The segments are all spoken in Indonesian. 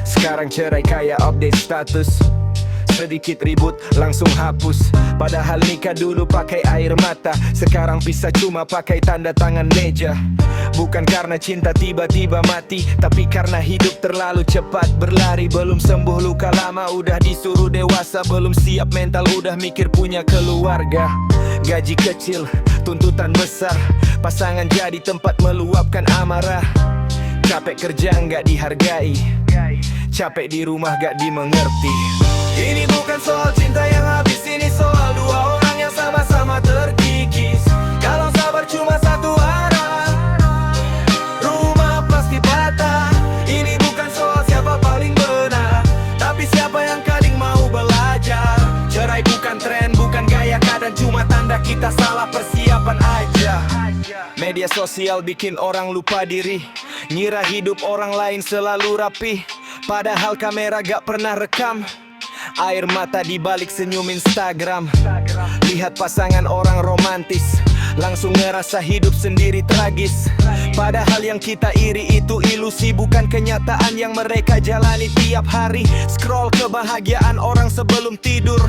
Sekarang cerai kayak update status. Sedikit ribut langsung hapus. Padahal nikah dulu pakai air mata, sekarang pisah cuma pakai tanda tangan meja. Bukan karena cinta tiba-tiba mati, tapi karena hidup terlalu cepat berlari. Belum sembuh luka lama udah disuruh dewasa. Belum siap mental udah mikir punya keluarga. Gaji kecil, tuntutan besar, pasangan jadi tempat meluapkan amarah. Capek kerja nggak dihargai, capek di rumah gak dimengerti. Ini bukan soal cinta yang habis, ini soal dua orang yang sama-sama terkikis. Kalau sabar cuma satu arah, rumah pasti patah. Ini bukan soal siapa paling benar, tapi siapa yang kadang mau belajar. Cerai bukan tren, bukan gaya, kadang cuma tanda kita salah persiapan aja. Media sosial bikin orang lupa diri, ngira hidup orang lain selalu rapi, padahal kamera gak pernah rekam. Air mata di balik senyum Instagram. Lihat pasangan orang romantis, langsung ngerasa hidup sendiri tragis. Padahal yang kita iri itu ilusi, bukan kenyataan yang mereka jalani tiap hari. Scroll kebahagiaan orang sebelum tidur,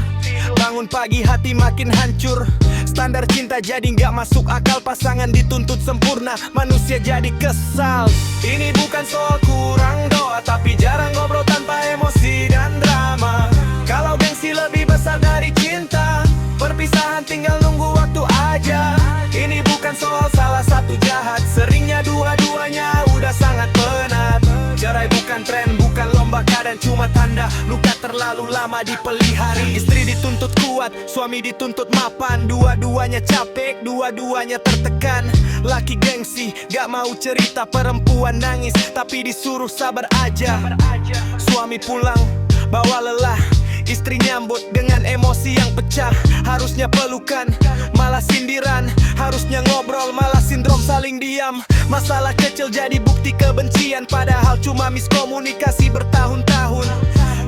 bangun pagi hati makin hancur. Standar cinta jadi gak masuk akal, pasangan dituntut sempurna, manusia jadi kesal. Ini bukan soal kurang doa, tapi jarang ngobrol tanpa emosi dan drama. Kalau gengsi lebih besar dari cinta, perpisahan tinggal nunggu waktu aja. Ini bukan soal salah satu jahat, seringnya dua-duanya udah sangat penat. Cerai bukan tren, bukan lomba, kadang cuma tanda luka terlalu lama dipelihari. Istri dituntut kuat, suami dituntut mapan. Dua-duanya capek, dua-duanya tertekan. Laki gengsi, gak mau cerita, perempuan nangis, tapi disuruh sabar aja. Suami pulang, bawa lelah, istri nyambut dengan emosi yang pecah. Harusnya pelukan, malah sindiran. Harusnya ngobrol, malah sindrom saling diam. Masalah kecil jadi bukti kebencian, padahal cuma miskomunikasi bertahun-tahun.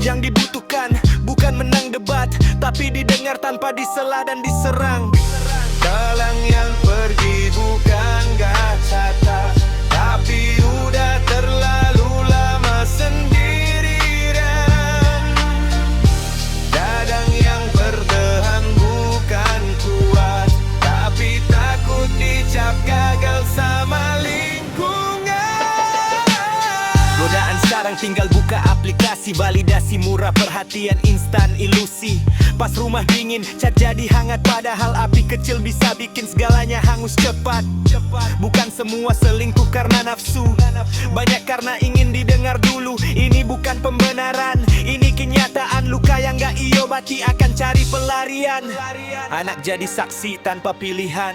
Yang dibutuhkan bukan menang debat, tapi didengar tanpa disela dan diserang. Dalang yang pergi bukan gak cata, tapi udah terlalu lama sendirian. Dadang yang bertahan bukan kuat, tapi takut dicap gagal sama lingkungan. Godaan sekarang tinggal buka aplikasi, validasi murah, perhatian instan, ilusi. Pas rumah dingin, cat jadi hangat, padahal api kecil bisa bikin segalanya hangus cepat. Bukan semua selingkuh karena nafsu, banyak karena ingin didengar dulu. Ini bukan pembenaran, ini kenyataan. Luka yang gak iobati akan cari pelarian. Anak jadi saksi tanpa pilihan,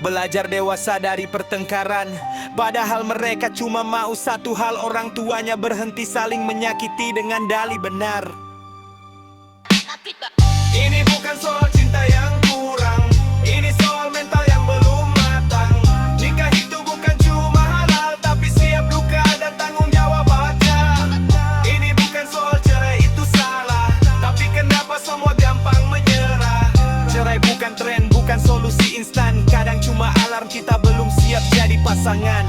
belajar dewasa dari pertengkaran. Padahal mereka cuma mau satu hal, orang tuanya berhenti saling menyakiti dengan dalih benar. Ini bukan soal cinta yang kurang, ini soal mental yang belum matang. Nikah itu bukan cuma halal, tapi siap duka dan tanggung jawab aja. Ini bukan soal cerai itu salah, tapi kenapa semua gampang menyerah. Cerai bukan tren, bukan solusi instan, kadang cuma alarm kita belum siap jadi pasangan.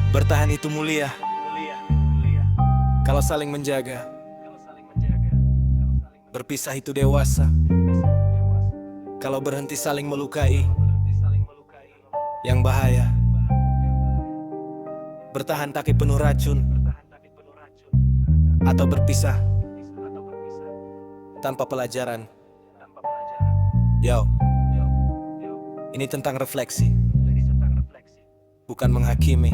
Bertahan itu mulia, kalau saling menjaga. Berpisah itu dewasa, kalau berhenti saling melukai. Yang bahaya, bertahan tapi penuh racun, atau berpisah tanpa pelajaran. Yo, ini tentang refleksi, bukan menghakimi.